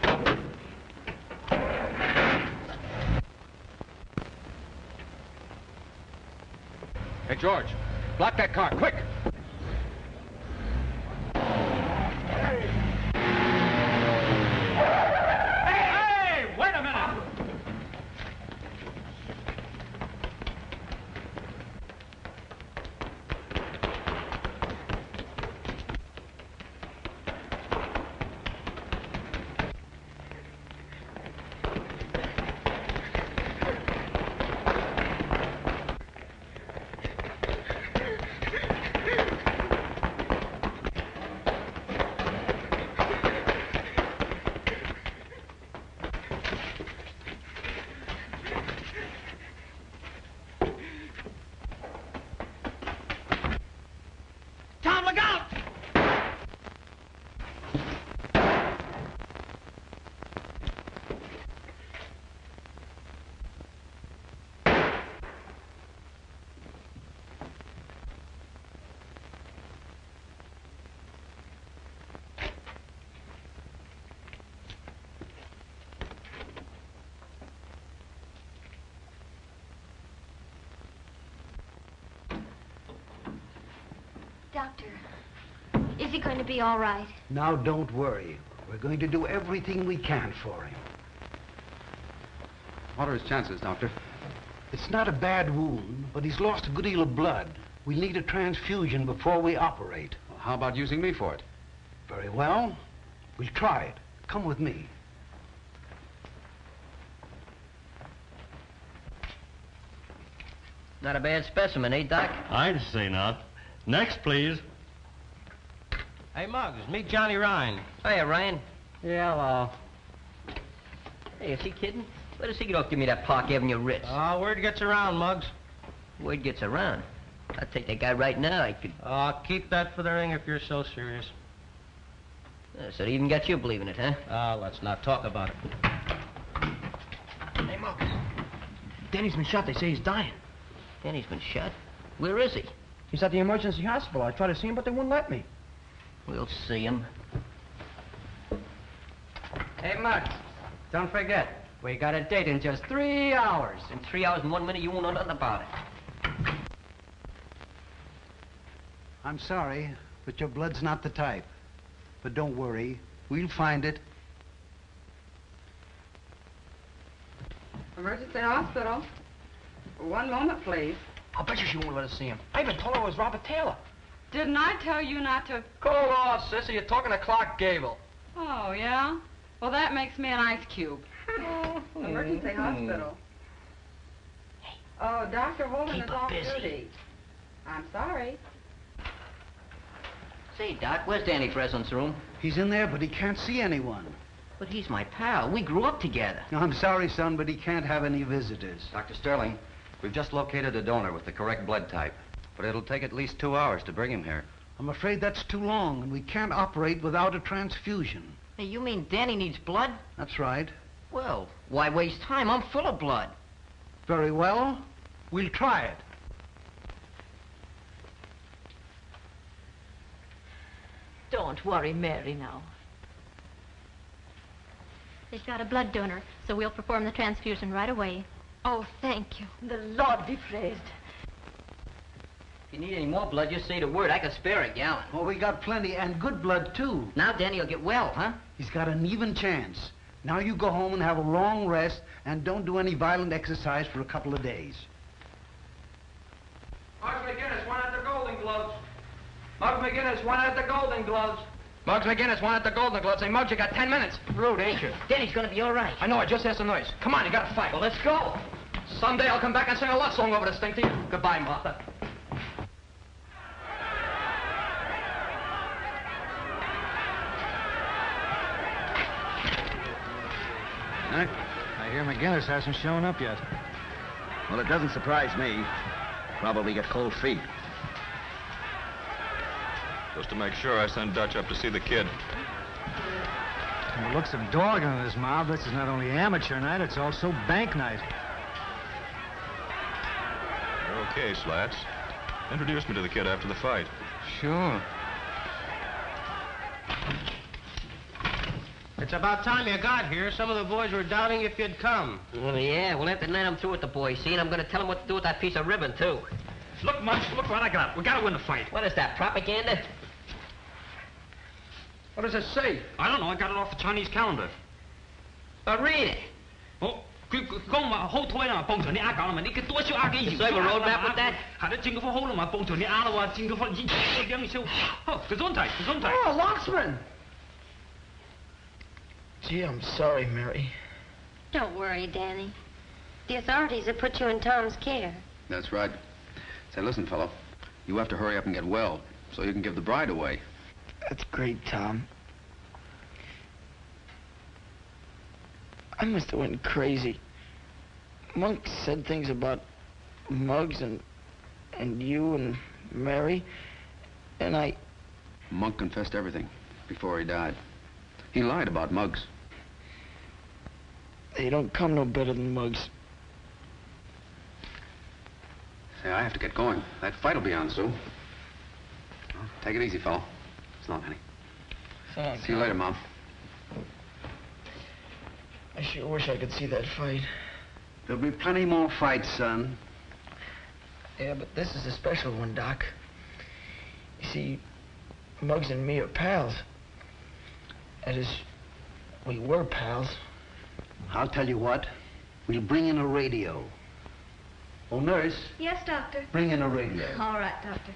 Hey, George, block that car, quick! Hey, wait a minute! Tom, look out! Doctor, is he going to be all right? Now, don't worry. We're going to do everything we can for him. What are his chances, Doctor? It's not a bad wound, but he's lost a good deal of blood. We'll need a transfusion before we operate. Well, how about using me for it? Very well. We'll try it. Come with me. Not a bad specimen, eh, Doc? I'd say not. Next, please. Hey, Muggs, meet Johnny Ryan. Hiya, Ryan. Yeah, well. Hey, is he kidding? Let us see you don't give me that Park Avenue Ritz. Word gets around, Muggs. Word gets around. I'd take that guy right now. I could... Keep that for the ring if you're so serious. So it even got you believing it, huh? Let's not talk about it. Hey, Muggs. Danny's been shot. They say he's dying. Danny's been shot? Where is he? He's at the emergency hospital. I tried to see him, but they wouldn't let me. We'll see him. Hey, Muggs, don't forget, we got a date in just 3 hours. In 3 hours and 1 minute, you won't know nothing about it. I'm sorry, but your blood's not the type. But don't worry. We'll find it. Emergency hospital. 1 moment, please. I'll bet you she won't let us see him. I even told her it was Robert Taylor. Didn't I tell you not to... Cool off, sissy. You're talking to Clark Gable. Oh, yeah? Well, that makes me an ice cube. Emergency hospital. Hey. Oh, Dr. Holden is off busy. duty. I'm sorry. Say, Doc, where's Danny Breslin's room? He's in there, but he can't see anyone. But he's my pal. We grew up together. I'm sorry, son, but he can't have any visitors. Dr. Sterling, we've just located a donor with the correct blood type. But it'll take at least 2 hours to bring him here. I'm afraid that's too long, and we can't operate without a transfusion. Hey, you mean Danny needs blood? That's right. Well, why waste time? I'm full of blood. Very well. We'll try it. Don't worry, Mary, now. They've got a blood donor, so we'll perform the transfusion right away. Oh, thank you. The Lord be praised. If you need any more blood, just say the word. I can spare a gallon. Well, we got plenty, and good blood, too. Now Danny will get well, huh? He's got an even chance. Now you go home and have a long rest, and don't do any violent exercise for a couple of days. Muggs McGinnis, one at the Golden Gloves. Muggs McGinnis, one at the Golden Gloves. Muggs McGinnis, one at the Golden Gloves. Say, Muggs, you got 10 minutes. Rude, ain't you? Danny's gonna be all right. I know, I just heard some noise. Come on, you gotta fight. Well, let's go. Someday I'll come back and sing a love song over this thing to you. Goodbye, Martha. I hear McGinnis hasn't shown up yet. Well, it doesn't surprise me. Probably get cold feet. Just to make sure, I sent Dutch up to see the kid. From the looks of dog in his mouth, this is not only amateur night, it's also bank night. You're okay, Slats. Introduce me to the kid after the fight. Sure. It's about time you got here. Some of the boys were doubting if you'd come. Well, yeah, we'll have to let them through with the boys, see? And I'm gonna tell them what to do with that piece of ribbon, too. Look, Muggs, look what I got. We gotta win the fight. What is that, propaganda? What does it say? I don't know. I got it off the Chinese calendar. Read it. Oh, 講話好台啊，幫助你呃搞啦嘛，你嘅多少呃幾條？ So have a roadmap with that? 係啦，政府好啦嘛，幫助你呃啦喎，政府兩少。Gesundheit, Gesundheit. Oh, Locksman! Gee, I'm sorry, Mary. Don't worry, Danny. The authorities have put you in Tom's care. That's right. Say, listen, fellow, you have to hurry up and get well so you can give the bride away. That's great, Tom. I must have went crazy. Monk said things about Muggs and you and Mary, and I... Monk confessed everything before he died. He lied about Muggs. They don't come no better than Muggs. Say, I have to get going. That fight'll be on soon. Well, take it easy, fellow. So long, honey. So long, See you later, Mom. I sure wish I could see that fight. There'll be plenty more fights, son. Yeah, but this is a special one, Doc. You see, Muggs and me are pals. That is, we were pals. I'll tell you what. We'll bring in a radio. Oh, nurse, Yes, Doctor. bring in a radio. All right, Doctor.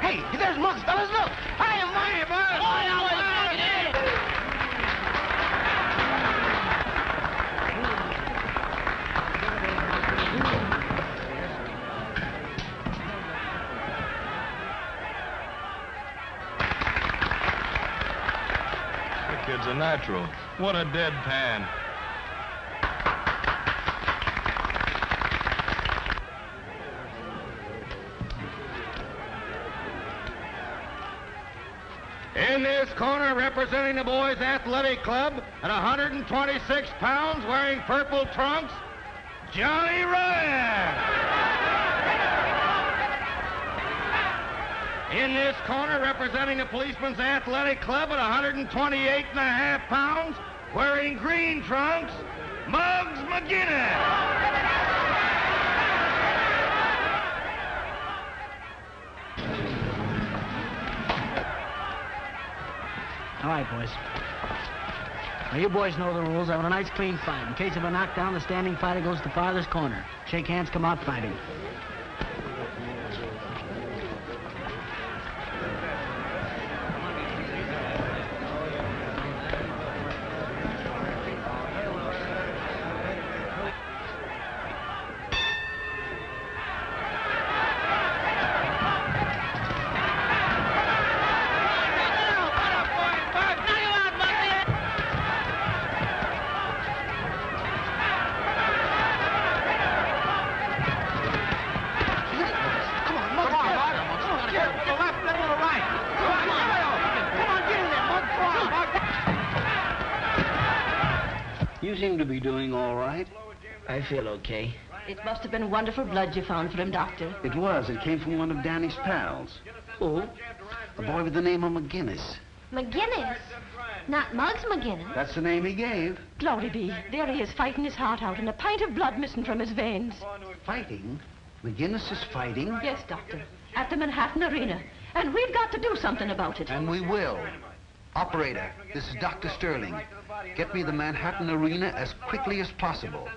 Hey, there's Muggs, fellas, look! Hi, my boys! The kid's a natural. What a deadpan. In this corner, representing the boys' athletic club at 126 pounds, wearing purple trunks, Johnny Ryan. In this corner, representing the policeman's athletic club at 128.5 pounds, wearing green trunks, Muggs McGinnis. All right, boys. Now, you boys know the rules. I want a nice, clean fight. In case of a knockdown, the standing fighter goes to the farthest corner. Shake hands, come out fighting. You seem to be doing all right. I feel okay. It must have been wonderful blood you found for him, Doctor. It was. It came from one of Danny's pals. Who? A boy with the name of McGinnis. McGinnis? Not Muggs McGinnis. That's the name he gave. Glory be. There he is fighting his heart out and a pint of blood missing from his veins. Fighting? McGinnis is fighting? Yes, Doctor. At the Manhattan Arena. And we've got to do something about it. And we will. Operator, this is Dr. Sterling. Get me the Manhattan Arena as quickly as possible.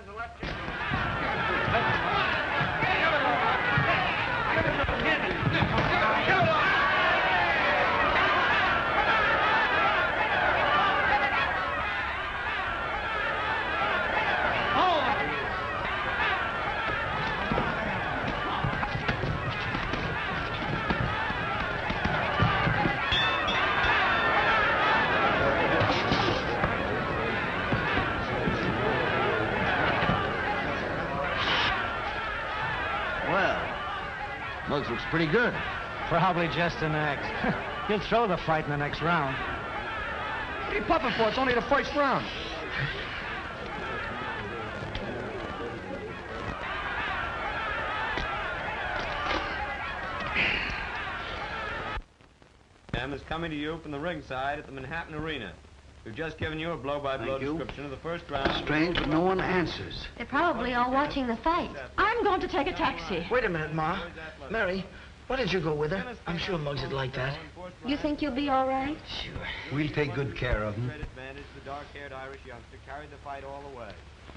Muggs looks pretty good. Probably just an act. He'll throw the fight in the next round. What are you puffing for? It's only the first round. Sam is coming to you from the ringside at the Manhattan Arena. We've just given you a blow-by-blow description of the first round. Strange, but no one answers. They're probably all watching the fight. I'm going to take a taxi. Wait a minute, Ma. Mary, why don't you go with her? I'm sure Muggs would like that. You think you'll be all right? Sure. We'll take good care of him. The dark-haired Irish youngster carried the fight all the way.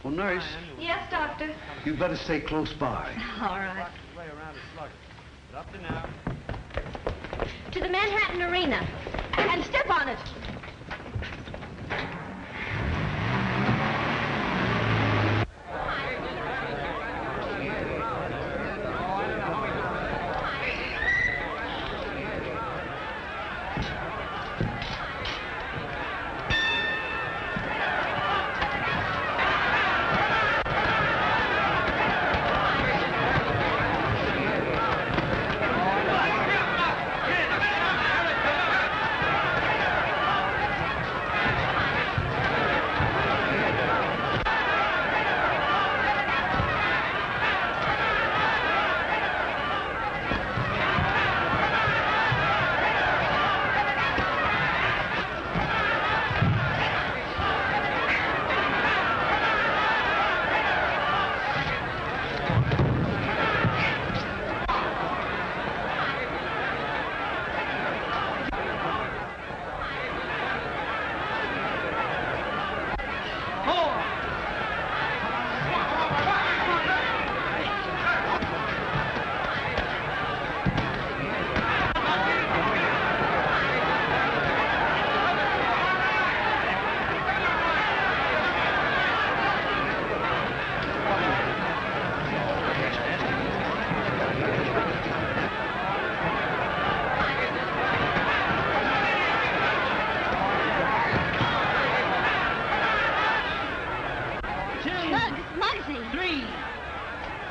Well, nurse, Yes, Doctor. you'd better stay close by. All right. Way around is sluggish. But up to now, To the Manhattan Arena. And step on it.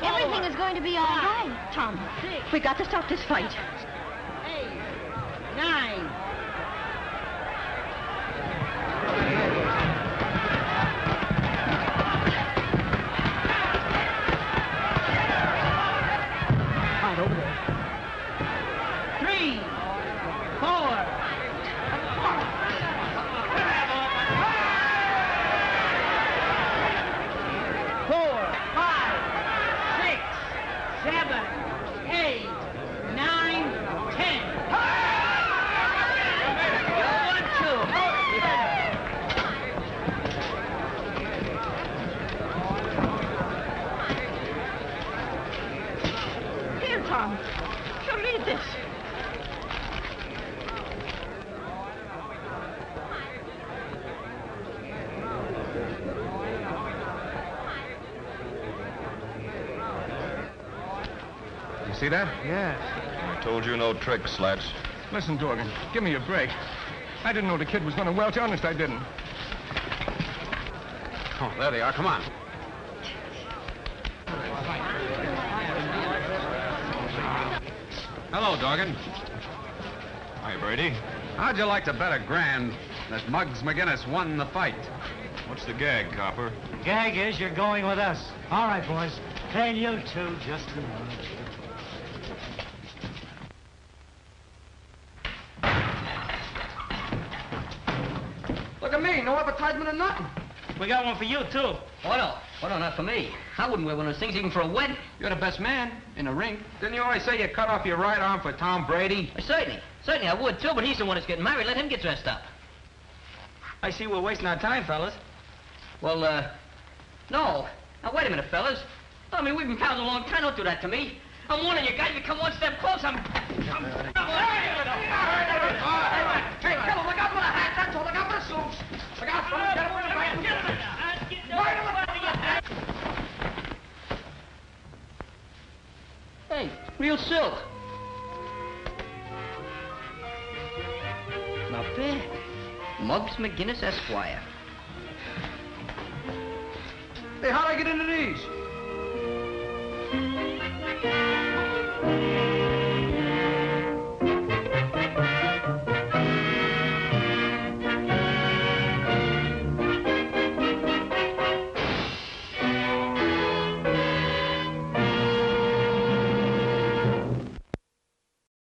Everything is going to be all right. Tom, we got to stop this fight. 8, 9. Right over there. 3, 4. Tom, so read this. You see that? Yes. I told you no tricks, Slats. Listen, Dorgan, give me a break. I didn't know the kid was going to welch. Honest, I didn't. Oh, there they are. Come on. Hello, Dorgan. Hi, Brady. How'd you like to bet $1,000 that Muggs McGinnis won the fight? What's the gag, Copper? Gag is you're going with us. All right, boys. And you too, just a minute. Look at me, no advertisement or nothing. We got one for you, too. What no? What no, not for me. I wouldn't wear one of those things even for a wedding. You're the best man in the ring. Didn't you always say you cut off your right arm for Tom Brady? Certainly I would, too, but he's the one that's getting married. Let him get dressed up. I see we're wasting our time, fellas. Well, no. Now, wait a minute, fellas. I mean, we've been pals a long time. Don't do that to me. I'm warning you guys. If you come one step closer, Hey, fellas, look out for the hats. That's all. Look out for the suits. Look out for them. Get away from them. Hey, real silk. Not bad. Muggs McGinnis, Esquire. Hey, how'd I get into these?